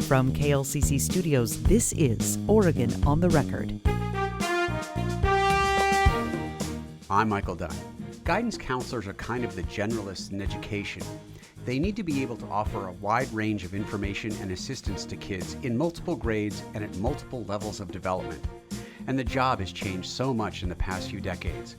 From KLCC Studios, this is Oregon on the Record. I'm Michael Dunn. Guidance counselors are kind of the generalists in education. They need to be able to offer a wide range of information and assistance to kids in multiple grades and at multiple levels of development. And the job has changed so much in the past few decades.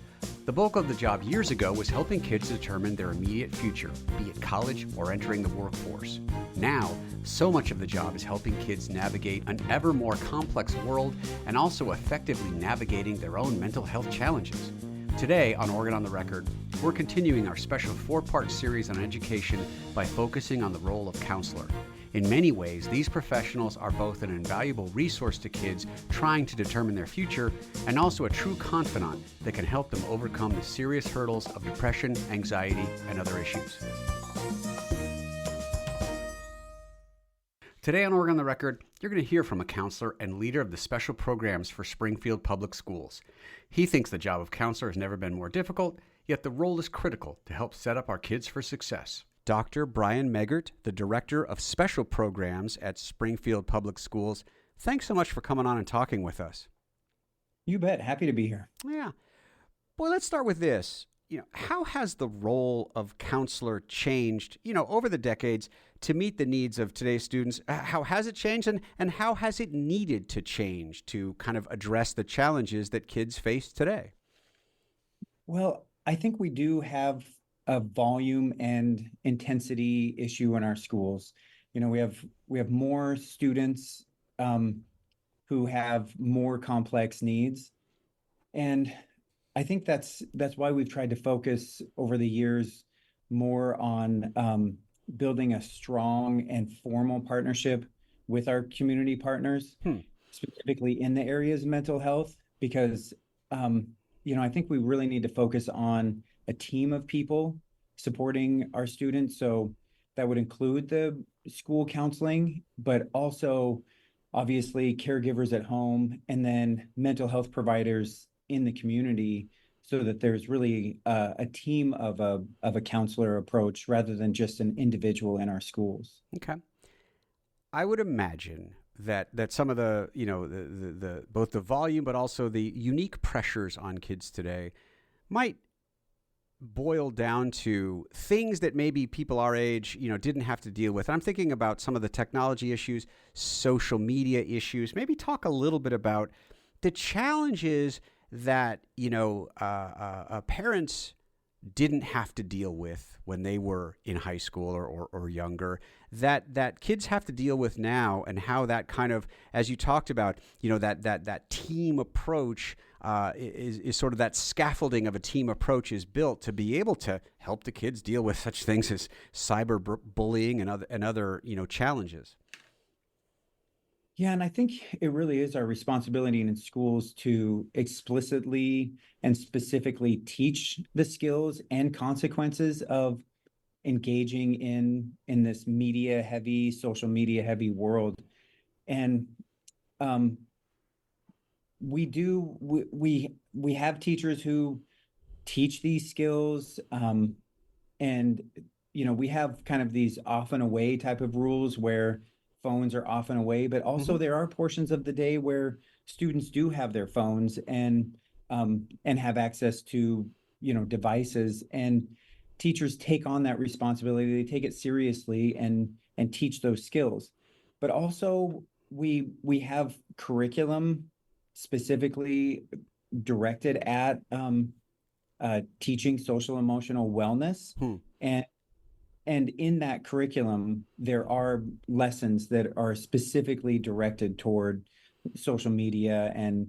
The bulk of the job years ago was helping kids determine their immediate future, be it college or entering the workforce. Now, so much of the job is helping kids navigate an ever more complex world and also effectively navigating their own mental health challenges. Today on Oregon on the Record, we're continuing our special 4-part series on education by focusing on the role of counselor. In many ways, these professionals are both an invaluable resource to kids trying to determine their future and also a true confidant that can help them overcome the serious hurdles of depression, anxiety, and other issues. Today on Oregon on the Record, you're going to hear from a counselor and leader of the special programs for Springfield Public Schools. He thinks the job of counselor has never been more difficult, yet the role is critical to help set up our kids for success. Dr. Brian Megert, the Director of Special Programs at Springfield Public Schools, thanks so much for coming on and talking with us. You bet. Happy to be here. Yeah. Boy, let's start with this. How has the role of counselor changed, over the decades to meet the needs of today's students? How has it changed and how has it needed to change to kind of address the challenges that kids face today? Well, I think we do have a volume and intensity issue in our schools. We have more students who have more complex needs. And I think that's why we've tried to focus over the years more on building a strong and formal partnership with our community partners, specifically in the areas of mental health, because I think we really need to focus on a team of people supporting our students. So that would include the school counseling, but also obviously caregivers at home and then mental health providers in the community, so that there's really a team of a counselor approach rather than just an individual in our schools. Okay. I would imagine that some of the both the volume but also the unique pressures on kids today might boil down to things that maybe people our age, didn't have to deal with. I'm thinking about some of the technology issues, social media issues. Maybe talk a little bit about the challenges that parents didn't have to deal with when they were in high school or younger, that kids have to deal with now, and how that kind of, as you talked about, that team approach is sort of that scaffolding of a team approach is built to be able to help the kids deal with such things as cyberbullying and other challenges. Yeah, and I think it really is our responsibility in schools to explicitly and specifically teach the skills and consequences of engaging in this social media heavy world. And we have teachers who teach these skills, and we have kind of these off and away type of rules where phones are off and away, but also there are portions of the day where students do have their phones and have access to devices, and teachers take on that responsibility. They take it seriously and teach those skills. But also we have curriculum specifically directed at teaching social emotional wellness. And in that curriculum, there are lessons that are specifically directed toward social media and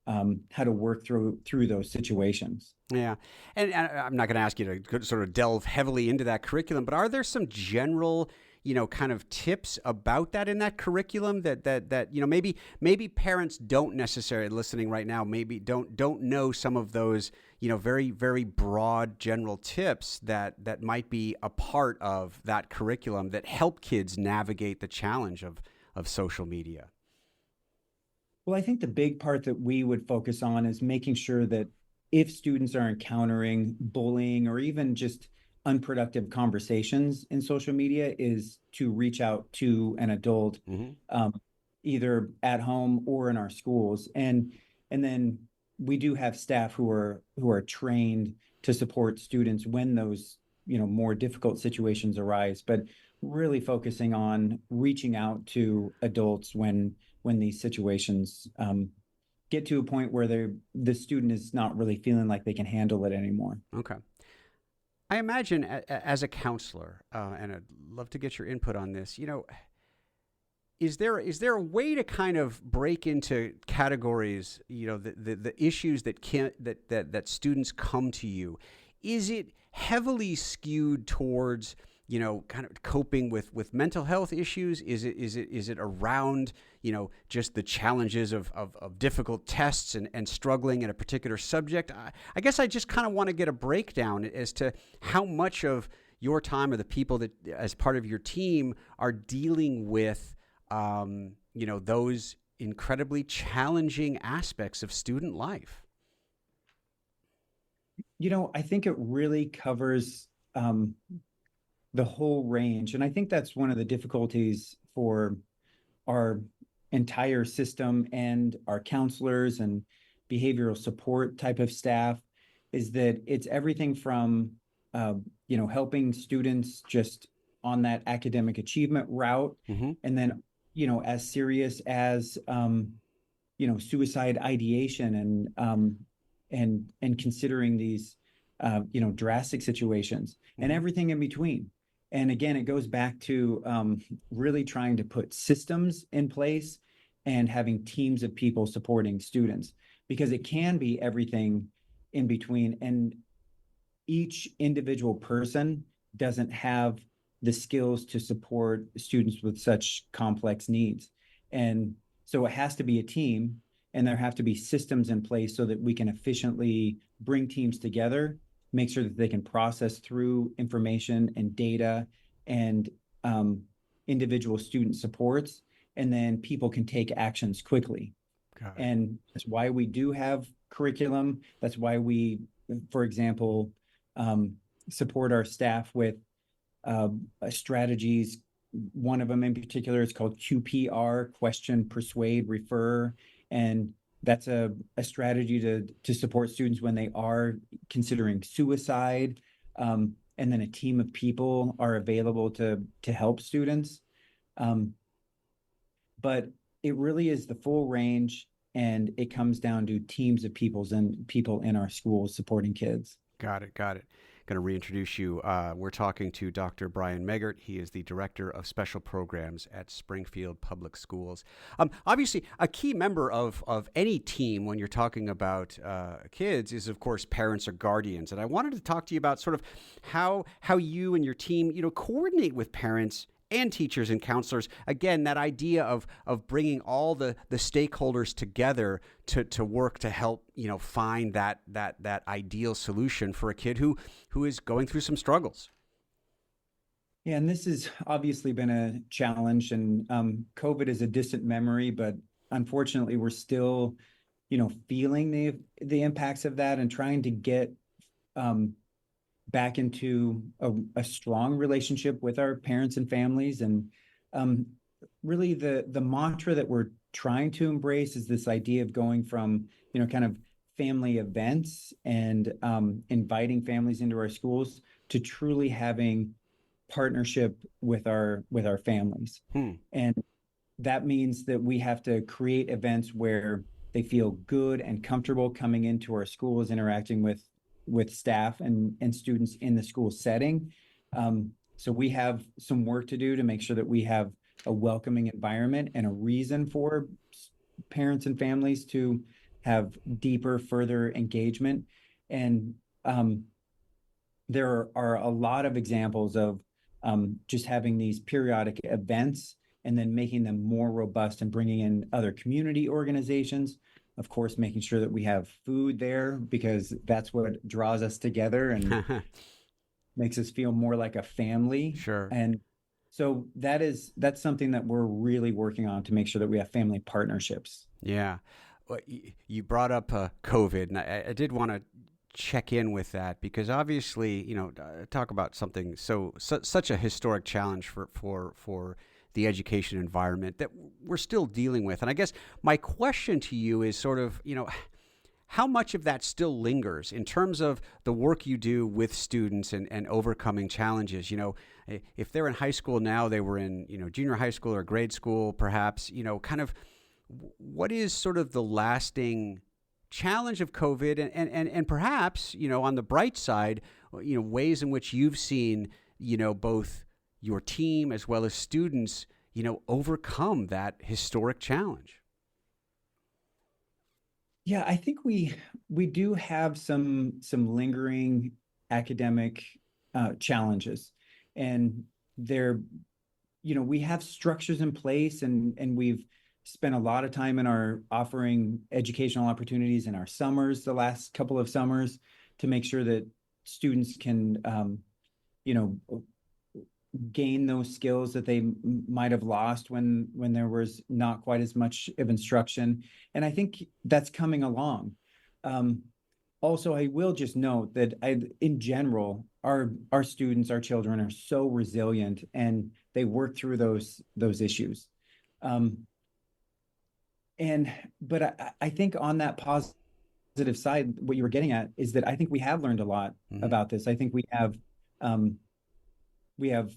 how to work through those situations. Yeah. And I'm not going to ask you to sort of delve heavily into that curriculum, but are there some general, kind of tips about that in that curriculum that maybe parents don't necessarily, listening right now, maybe don't know some of those, very, very broad general tips that might be a part of that curriculum that help kids navigate the challenge of social media? Well, I think the big part that we would focus on is making sure that if students are encountering bullying or even just unproductive conversations in social media is to reach out to an adult, Hmm. um, either at home or in our schools. And then we do have staff who are trained to support students when those, more difficult situations arise, but really focusing on reaching out to adults when these situations get to a point where the student is not really feeling like they can handle it anymore. Okay. I imagine as a counselor, and I'd love to get your input on this. Is there a way to kind of break into categories? The issues that can that students come to you. Is it heavily skewed towards kind of coping with mental health issues? Is it around just the challenges of difficult tests and struggling in a particular subject? I guess I just kind of want to get a breakdown as to how much of your time or the people that as part of your team are dealing with those incredibly challenging aspects of student life. I think it really covers the whole range. And I think that's one of the difficulties for our entire system and our counselors and behavioral support type of staff is that it's everything from helping students just on that academic achievement route, Mm-hmm. and then as serious as suicide ideation and considering these drastic situations and Mm-hmm. everything in between. And again, it goes back to really trying to put systems in place and having teams of people supporting students, because it can be everything in between. And each individual person doesn't have the skills to support students with such complex needs. And so it has to be a team, and there have to be systems in place so that we can efficiently bring teams together, make sure that they can process through information and data and um, individual student supports, and then people can take actions quickly. Got it. And that's why we do have curriculum. That's why we, for example, um, support our staff with strategies. One of them in particular is called QPR: question, persuade, refer. And that's a strategy to support students when they are considering suicide. And then a team of people are available to help students. Um, but it really is the full range, and it comes down to teams of people in our schools supporting kids. Got it. Got it. Going to reintroduce you. We're talking to Dr. Brian Megert. He is the Director of Special Programs at Springfield Public Schools. Obviously, a key member of any team when you're talking about kids is, of course, parents or guardians. And I wanted to talk to you about sort of how you and your team, coordinate with parents and teachers and counselors. Again, that idea of bringing all the stakeholders together to work to help find that ideal solution for a kid who is going through some struggles. Yeah, and this has obviously been a challenge, and COVID is a distant memory, but unfortunately, we're still, feeling the impacts of that and trying to get um, back into a strong relationship with our parents and families. And um, really the mantra that we're trying to embrace is this idea of going from, kind of family events and inviting families into our schools to truly having partnership with our families. Hmm. And that means that we have to create events where they feel good and comfortable coming into our schools, interacting with staff and students in the school setting. So we have some work to do to make sure that we have a welcoming environment and a reason for parents and families to have deeper, further engagement. And there are a lot of examples of just having these periodic events and then making them more robust and bringing in other community organizations. Of course, making sure that we have food there, because that's what draws us together and makes us feel more like a family. Sure. And so that's something that we're really working on to make sure that we have family partnerships. Yeah. Well, you brought up COVID, and I did want to check in with that because obviously, talk about something such a historic challenge for the education environment that we're still dealing with. And I guess my question to you is sort of, how much of that still lingers in terms of the work you do with students and overcoming challenges? If they're in high school now, they were in, junior high school or grade school, perhaps, kind of what is sort of the lasting challenge of COVID and perhaps, on the bright side, ways in which you've seen, both your team as well as students, overcome that historic challenge? Yeah, I think we do have some lingering academic challenges, and they're we have structures in place, and we've spent a lot of time in our offering educational opportunities in our summers, the last couple of summers, to make sure that students can you know gain those skills that they might have lost when there was not quite as much of instruction. And I think that's coming along. Um, Also, I will just note that in general, our students, our children are so resilient and they work through those issues. Um, but I think on that positive side, what you were getting at is that I think we have learned a lot about this. I think um, we have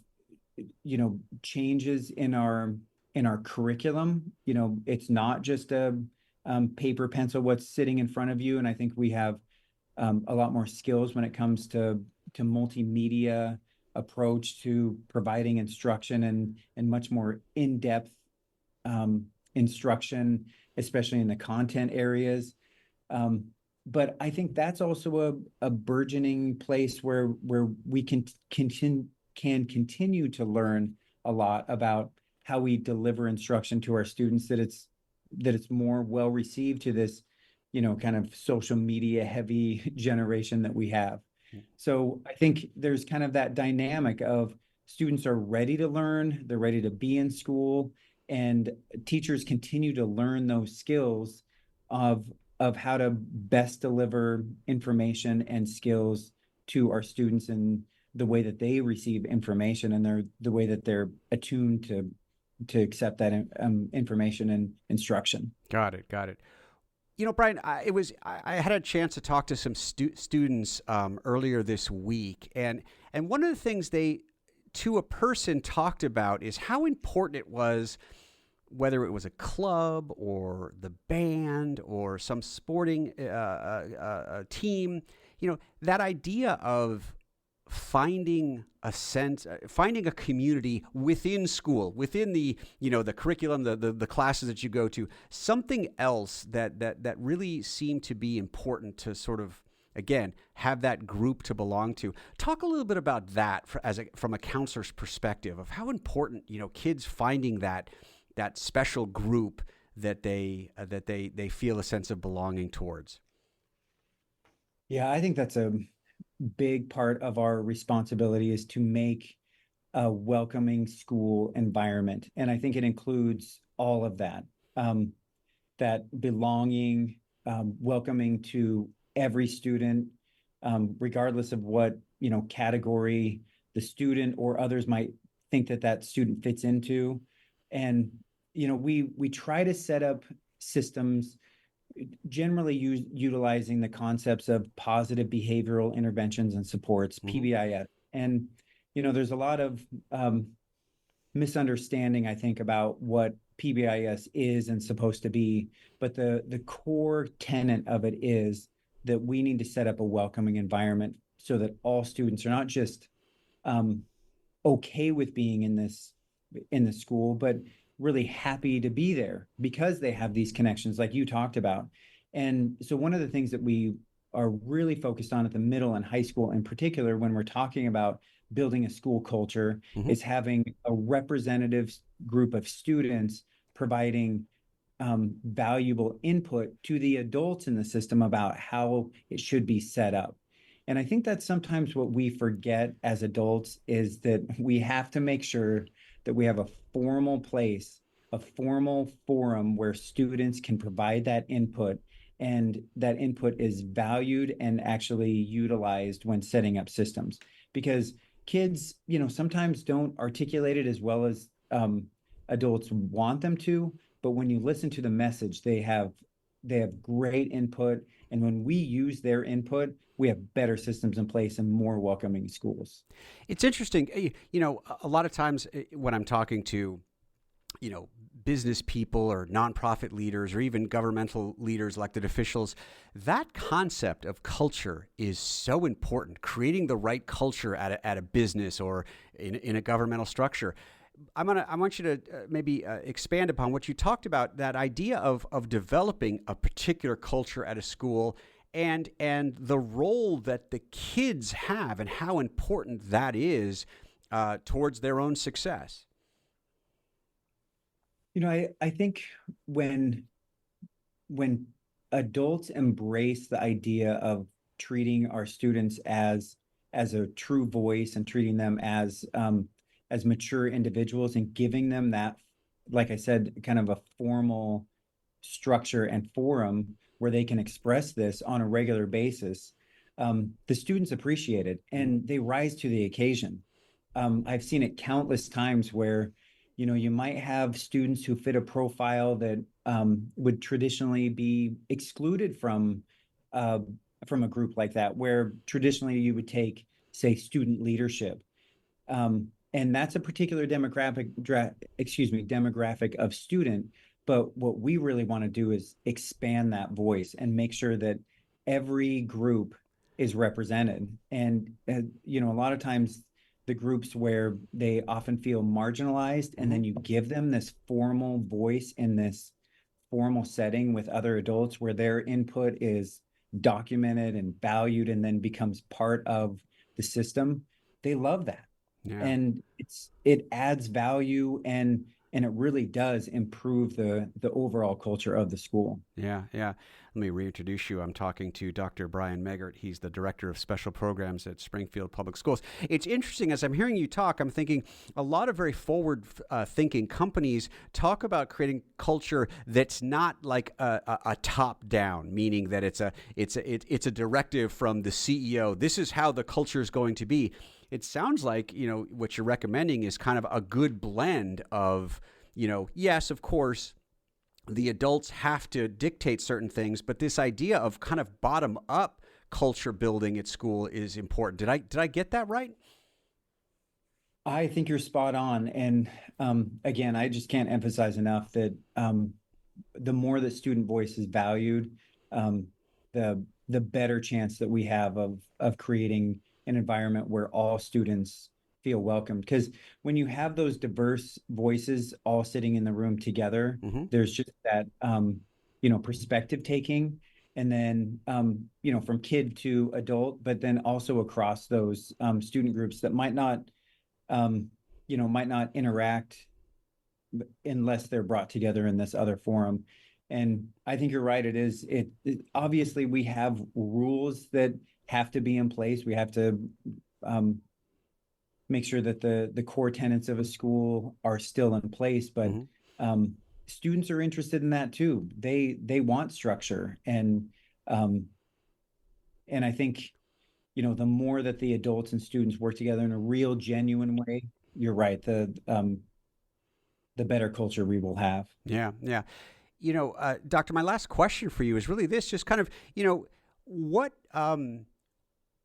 changes in our curriculum. It's not just a paper pencil what's sitting in front of you, and I think we have a lot more skills when it comes to multimedia approach to providing instruction and much more in-depth instruction, especially in the content areas. Um, but I think that's also a burgeoning place where we can continue to learn a lot about how we deliver instruction to our students, that it's more well received to this, kind of social media heavy generation that we have. So I think there's kind of that dynamic of students are ready to learn, they're ready to be in school, and teachers continue to learn those skills of how to best deliver information and skills to our students and the way that they receive information, and the way that they're attuned to accept that information and instruction. Got it. Got it. Brian, I had a chance to talk to some students earlier this week, and one of the things they, to a person, talked about is how important it was, whether it was a club or the band or some sporting team, that idea of finding a community within school, within the curriculum, the classes that you go to, something else that really seemed to be important to sort of, again, have that group to belong to. Talk a little bit about that from a counselor's perspective of how important, kids finding that special group that they feel a sense of belonging towards. Yeah, I think that's a big part of our responsibility, is to make a welcoming school environment. And I think it includes all of that, that belonging, welcoming to every student, regardless of what, category the student or others might think that student fits into. And, we try to set up systems generally utilizing the concepts of positive behavioral interventions and supports, PBIS. And, there's a lot of misunderstanding, I think, about what PBIS is and supposed to be. But the core tenet of it is that we need to set up a welcoming environment so that all students are not just okay with being in the school, but really happy to be there because they have these connections like you talked about. And so one of the things that we are really focused on at the middle and high school in particular, when we're talking about building a school culture, is having a representative group of students providing valuable input to the adults in the system about how it should be set up. And I think that's sometimes what we forget as adults, is that we have to make sure that we have a formal place, a formal forum where students can provide that input and that input is valued and actually utilized when setting up systems. Because kids, sometimes don't articulate it as well as adults want them to, but when you listen to the message, they have great input, and when we use their input, we have better systems in place and more welcoming schools. It's interesting. A lot of times when I'm talking to, you know, business people or nonprofit leaders or even governmental leaders, elected officials, that concept of culture is so important. Creating the right culture at a business or in a governmental structure. I want you to maybe expand upon what you talked about, that idea of developing a particular culture at a school, and the role that the kids have and how important that is towards their own success. I think when when adults embrace the idea of treating our students as a true voice and treating them as mature individuals and giving them that, like I said, kind of a formal structure and forum where they can express this on a regular basis, the students appreciate it and they rise to the occasion. I've seen it countless times where, you might have students who fit a profile that would traditionally be excluded from a group like that, where traditionally you would take, say, student leadership. And that's a particular demographic of student. But what we really want to do is expand that voice and make sure that every group is represented. And, a lot of times the groups where they often feel marginalized, and Mm-hmm. then you give them this formal voice in this formal setting with other adults where their input is documented and valued and then becomes part of the system, they love that. Yeah. And it adds value, and it really does improve the overall culture of the school. Yeah, yeah. Let me reintroduce you. I'm talking to Dr. Brian Meggert. He's the Director of Special Programs at Springfield Public Schools. It's interesting, as I'm hearing you talk, I'm thinking a lot of very forward thinking companies talk about creating culture that's not like a top down, meaning that it's a directive from the CEO. This is how the culture is going to be. It sounds like, what you're recommending is kind of a good blend of, yes, of course, the adults have to dictate certain things, but this idea of kind of bottom up culture building at school is important. Did I get that right? I think you're spot on. And again, I just can't emphasize enough that the more that student voice is valued, um, the better chance that we have of creating an environment where all students feel welcomed. Because when you have those diverse voices all sitting in the room together, Mm-hmm. there's just that perspective taking, and then from kid to adult, but then also across those student groups that might not interact unless they're brought together in this other forum. And I think you're right. Obviously we have rules that have to be in place. We have to um, make sure that the core tenets of a school are still in place, but Mm-hmm. um, students are interested in that too. They want structure, um, and I think the more that the adults and students work together in a real, genuine way, you're right. The better culture we will have. Yeah, yeah. Doctor, my last question for you is really this: just kind of, what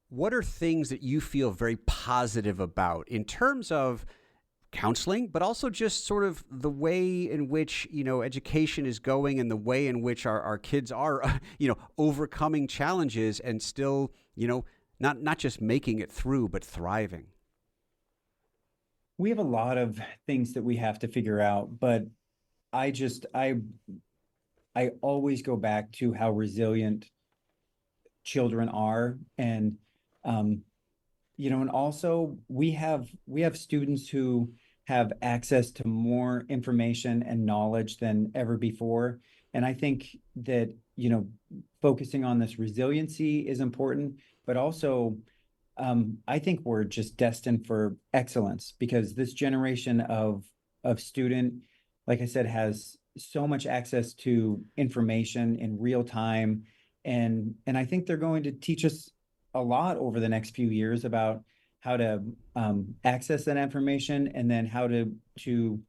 what are things that you feel very positive about in terms of counseling, but also just sort of the way in which, education is going and the way in which our kids are, overcoming challenges and still, not just making it through, but thriving. We have a lot of things that we have to figure out, but I just I always go back to how resilient children are, um, and also we have students who have access to more information and knowledge than ever before. And I think that, focusing on this resiliency is important, but also I think we're just destined for excellence because this generation of student, like I said, has so much access to information in real time. And I think they're going to teach us a lot over the next few years about how to access that information, and then how to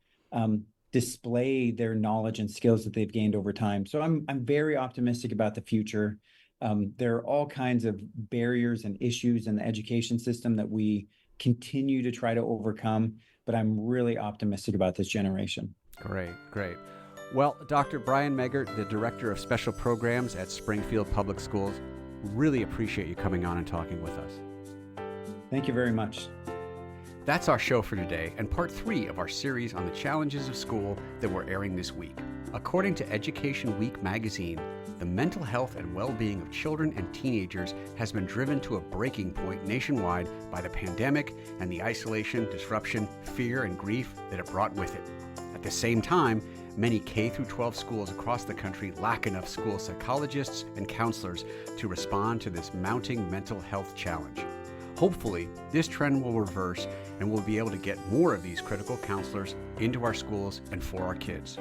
display their knowledge and skills that they've gained over time. So I'm very optimistic about the future. There are all kinds of barriers and issues in the education system that we continue to try to overcome, but I'm really optimistic about this generation. Great, great. Well, Dr. Brian Meggert, the Director of Special Programs at Springfield Public Schools, really appreciate you coming on and talking with us. Thank you very much. That's our show for today, and part 3 of our series on the challenges of school that we're airing this week. According to Education Week magazine, the mental health and well-being of children and teenagers has been driven to a breaking point nationwide by the pandemic and the isolation, disruption, fear, and grief that it brought with it. At the same time, many K-12 schools across the country lack enough school psychologists and counselors to respond to this mounting mental health challenge. Hopefully, this trend will reverse and we'll be able to get more of these critical counselors into our schools and for our kids.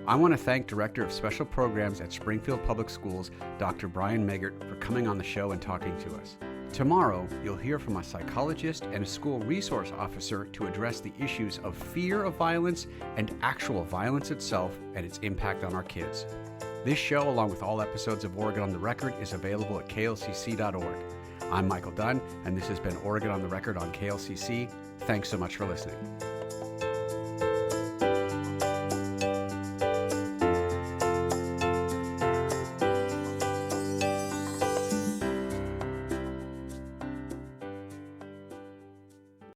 I want to thank Director of Special Programs at Springfield Public Schools, Dr. Brian Meggert, for coming on the show and talking to us. Tomorrow, you'll hear from a psychologist and a school resource officer to address the issues of fear of violence and actual violence itself and its impact on our kids. This show, along with all episodes of Oregon on the Record, is available at klcc.org. I'm Michael Dunn, and this has been Oregon on the Record on KLCC. Thanks so much for listening.